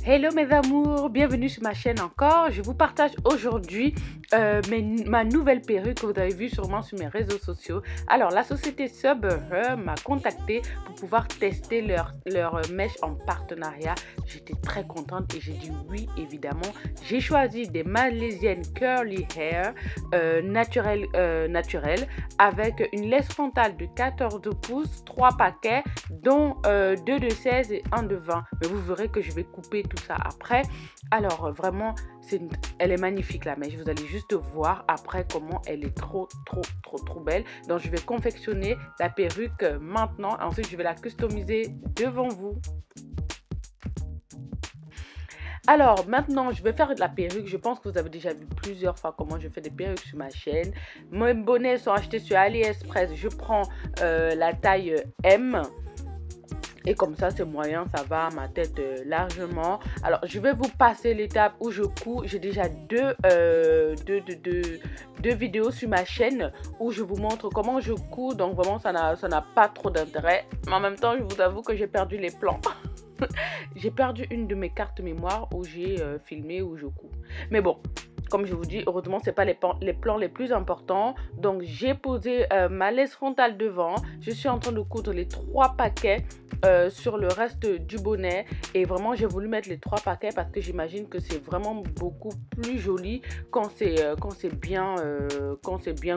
Hello mes amours, bienvenue sur ma chaîne encore. Je vous partage aujourd'hui ma nouvelle perruque que vous avez vue sûrement sur mes réseaux sociaux. Alors la société Subaru m'a contacté pour pouvoir tester leur mèche en partenariat. J'étais très contente et j'ai dit oui évidemment. J'ai choisi des malaisiennes curly hair naturelles avec une laisse frontale de 14 pouces, 3 paquets dont 2 de 16 et 1 de 20. Mais vous verrez que je vais couper tout ça après. Alors vraiment elle est magnifique la mèche, vous allez juste voir après comment elle est trop belle. Donc je vais confectionner la perruque maintenant, ensuite je vais la customiser devant vous. Alors maintenant je vais faire de la perruque. Je pense que vous avez déjà vu plusieurs fois comment je fais des perruques sur ma chaîne. Mes bonnets sont achetés sur AliExpress. Je prends la taille M. Et comme ça, c'est moyen, ça va à ma tête largement. Alors, je vais vous passer l'étape où je couds. J'ai déjà deux vidéos sur ma chaîne où je vous montre comment je couds. Donc, vraiment, ça n'a pas trop d'intérêt. Mais en même temps, je vous avoue que j'ai perdu les plans. J'ai perdu une de mes cartes mémoire où j'ai filmé où je couds. Mais bon. Comme je vous dis, heureusement, ce n'est pas les plans les plus importants. Donc, j'ai posé ma laisse frontale devant. Je suis en train de coudre les 3 paquets sur le reste du bonnet. Et vraiment, j'ai voulu mettre les 3 paquets parce que j'imagine que c'est vraiment beaucoup plus joli quand c'est bien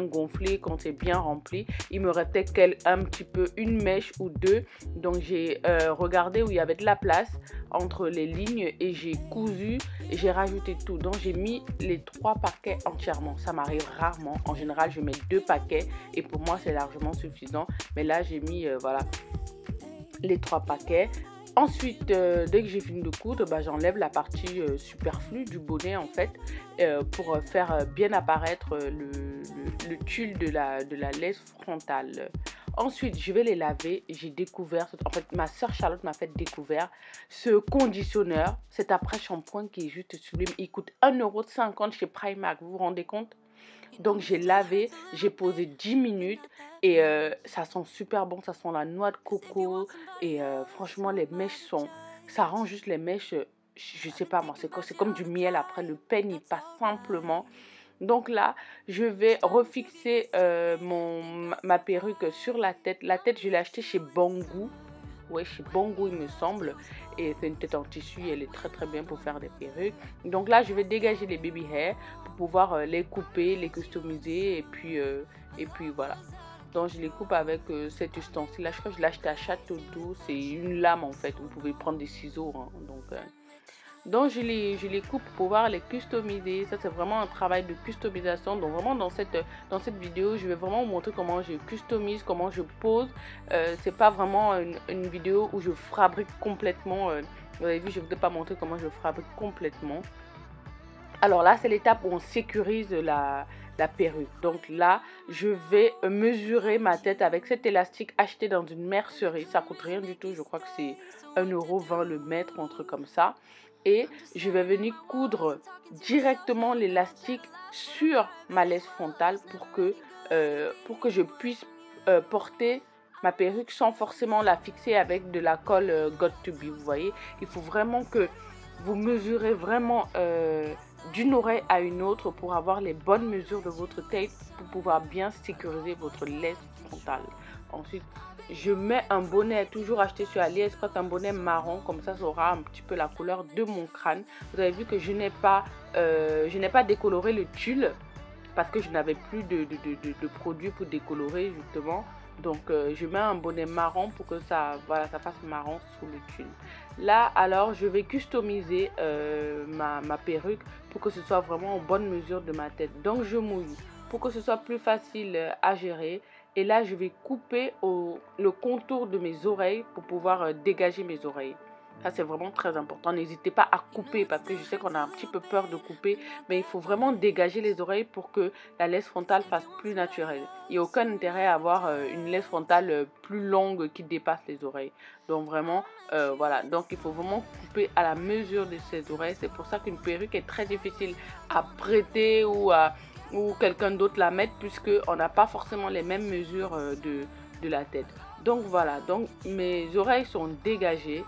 gonflé, quand c'est bien rempli. Il me restait un petit peu une mèche ou deux. Donc, j'ai regardé où il y avait de la place entre les lignes et j'ai cousu et j'ai rajouté tout. Donc, j'ai mis les 3 paquets entièrement. Ça m'arrive rarement. En général, je mets 2 paquets et pour moi, c'est largement suffisant. Mais là, j'ai mis voilà, les 3 paquets. Ensuite, dès que j'ai fini de coudre, j'enlève la partie superflue du bonnet en fait pour faire bien apparaître le tulle de la laisse frontale. Ensuite, je vais les laver. J'ai découvert, en fait, ma soeur Charlotte m'a fait découvrir ce conditionneur, cet après-shampoing qui est juste sublime. Il coûte 1,50 € chez Primark, vous vous rendez compte? Donc, j'ai lavé, j'ai posé 10 minutes et ça sent super bon. Ça sent la noix de coco et franchement, les mèches ça rend juste les mèches, je sais pas moi, c'est comme du miel après. Le peigne, il passe simplement. Donc là, je vais refixer ma perruque sur la tête. La tête, je l'ai achetée chez Banggood. Ouais, chez Banggood, il me semble. Et c'est une tête en tissu. Elle est très bien pour faire des perruques. Donc là, je vais dégager les baby hair pour pouvoir les couper, les customiser. Et puis voilà. Donc je les coupe avec cet ustensile. Là, je crois que je l'ai acheté à Château d'Eau. C'est une lame en fait. Vous pouvez prendre des ciseaux. Hein. Donc je les coupe pour pouvoir les customiser. Ça c'est vraiment un travail de customisation. Donc vraiment dans cette vidéo, je vais vraiment vous montrer comment je customise, comment je pose. C'est pas vraiment une vidéo où je fabrique complètement. Vous avez vu, je ne vous ai pas montré comment je fabrique complètement. Alors là, c'est l'étape où on sécurise la perruque. Donc là, je vais mesurer ma tête avec cet élastique acheté dans une mercerie. Ça coûte rien du tout. Je crois que c'est 1,20 € le mètre, un truc comme ça. Et je vais venir coudre directement l'élastique sur ma laisse frontale pour que je puisse porter ma perruque sans forcément la fixer avec de la colle Got2b. Vous voyez, il faut vraiment que vous mesurez vraiment d'une oreille à une autre pour avoir les bonnes mesures de votre tête pour pouvoir bien sécuriser votre laisse frontale. Ensuite, je mets un bonnet toujours acheté sur AliExpress, un bonnet marron, comme ça aura un petit peu la couleur de mon crâne. Vous avez vu que je n'ai pas décoloré le tulle parce que je n'avais plus de produit pour décolorer justement. Donc je mets un bonnet marron pour que ça fasse marron sous le tulle. Là alors je vais customiser ma perruque pour que ce soit vraiment en bonne mesure de ma tête. Donc je mouille pour que ce soit plus facile à gérer. Et là, je vais couper le contour de mes oreilles pour pouvoir dégager mes oreilles. Ça, c'est vraiment très important. N'hésitez pas à couper parce que je sais qu'on a un petit peu peur de couper. Mais il faut vraiment dégager les oreilles pour que la laisse frontale fasse plus naturelle. Il n'y a aucun intérêt à avoir une laisse frontale plus longue qui dépasse les oreilles. Donc vraiment, voilà. Donc il faut vraiment couper à la mesure de ses oreilles. C'est pour ça qu'une perruque est très difficile à prêter ou quelqu'un d'autre la mettre puisque on n'a pas forcément les mêmes mesures de la tête. Donc voilà, donc mes oreilles sont dégagées.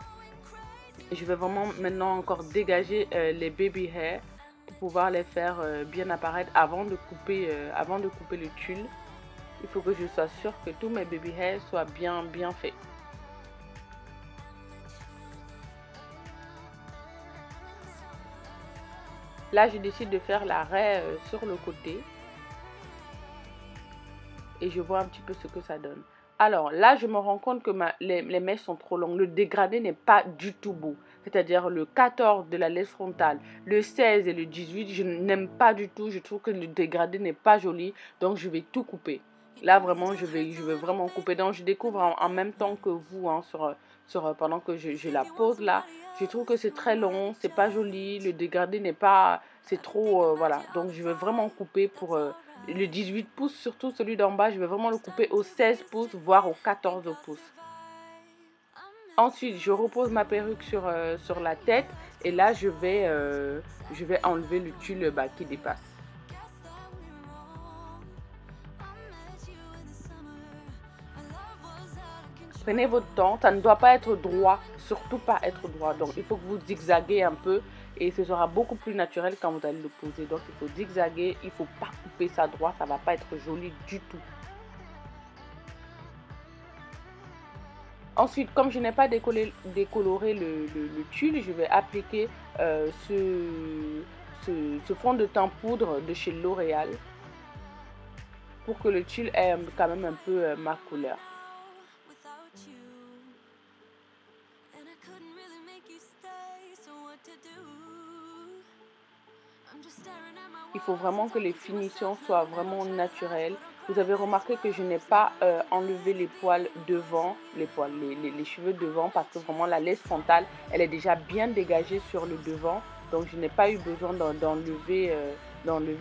Je vais vraiment maintenant encore dégager les baby hairs pour pouvoir les faire bien apparaître avant de couper le tulle. Il faut que je sois sûre que tous mes baby hairs soient bien faits. Là, je décide de faire la raie sur le côté. Et je vois un petit peu ce que ça donne. Alors là, je me rends compte que les mèches sont trop longues. Le dégradé n'est pas du tout beau. C'est-à-dire le 14 de la laisse frontale, le 16 et le 18, je n'aime pas du tout. Je trouve que le dégradé n'est pas joli. Donc je vais tout couper. Là, vraiment, je vais vraiment couper. Donc je découvre en même temps que vous, hein, pendant que je la pose là. Je trouve que c'est très long, c'est pas joli. Le dégradé n'est pas... C'est trop... voilà. Donc je vais vraiment couper pour... le 18 pouces, surtout celui d'en bas, je vais vraiment le couper au 16 pouces, voire au 14 pouces. Ensuite, je repose ma perruque sur la tête et là, je vais enlever le tulle qui dépasse. Prenez votre temps, ça ne doit pas être droit, surtout pas être droit. Donc, il faut que vous zigzaguez un peu et ce sera beaucoup plus naturel quand vous allez le poser. Donc, il faut zigzaguer, il ne faut pas couper ça droit, ça ne va pas être joli du tout. Ensuite, comme je n'ai pas décoloré le tulle, je vais appliquer ce fond de teint poudre de chez L'Oréal pour que le tulle ait quand même un peu ma couleur. Il faut vraiment que les finitions soient vraiment naturelles. Vous avez remarqué que je n'ai pas enlevé les poils devant, les cheveux devant, parce que vraiment la laisse frontale, elle est déjà bien dégagée sur le devant. Donc je n'ai pas eu besoin d'enlever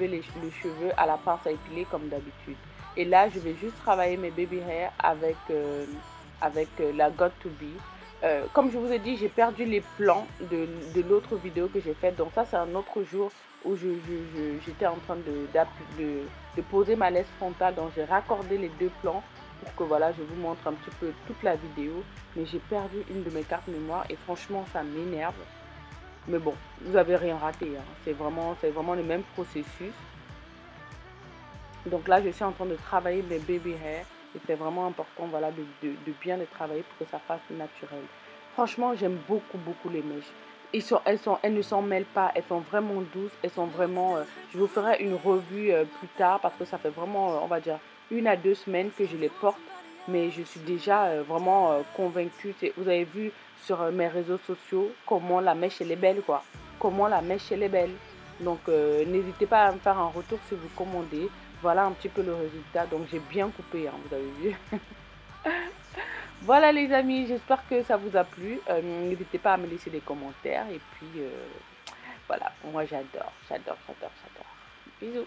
les cheveux à la pince à épiler comme d'habitude. Et là, je vais juste travailler mes baby hair avec la Got To Be. Comme je vous ai dit, j'ai perdu les plans de l'autre vidéo que j'ai faite. Donc ça, c'est un autre jour où j'étais en train de poser ma laisse frontale. Donc j'ai raccordé les deux plans pour que voilà, je vous montre un petit peu toute la vidéo. Mais j'ai perdu une de mes cartes mémoire et franchement, ça m'énerve. Mais bon, vous n'avez rien raté, hein. C'est vraiment le même processus. Donc là, je suis en train de travailler mes baby hair. Et c'est vraiment important, voilà, de bien les travailler pour que ça fasse naturel. Franchement, j'aime beaucoup les mèches. Elles ne s'en mêlent pas, elles sont vraiment douces, elles sont vraiment... je vous ferai une revue plus tard parce que ça fait vraiment, on va dire, 1 à 2 semaines que je les porte. Mais je suis déjà vraiment convaincue. Vous avez vu sur mes réseaux sociaux comment la mèche, elle est belle, quoi. Comment la mèche, elle est belle. Donc, n'hésitez pas à me faire un retour si vous commandez. Voilà un petit peu le résultat. Donc, j'ai bien coupé, hein, vous avez vu. Voilà les amis, j'espère que ça vous a plu. N'hésitez pas à me laisser des commentaires. Et puis, voilà, moi j'adore. Bisous.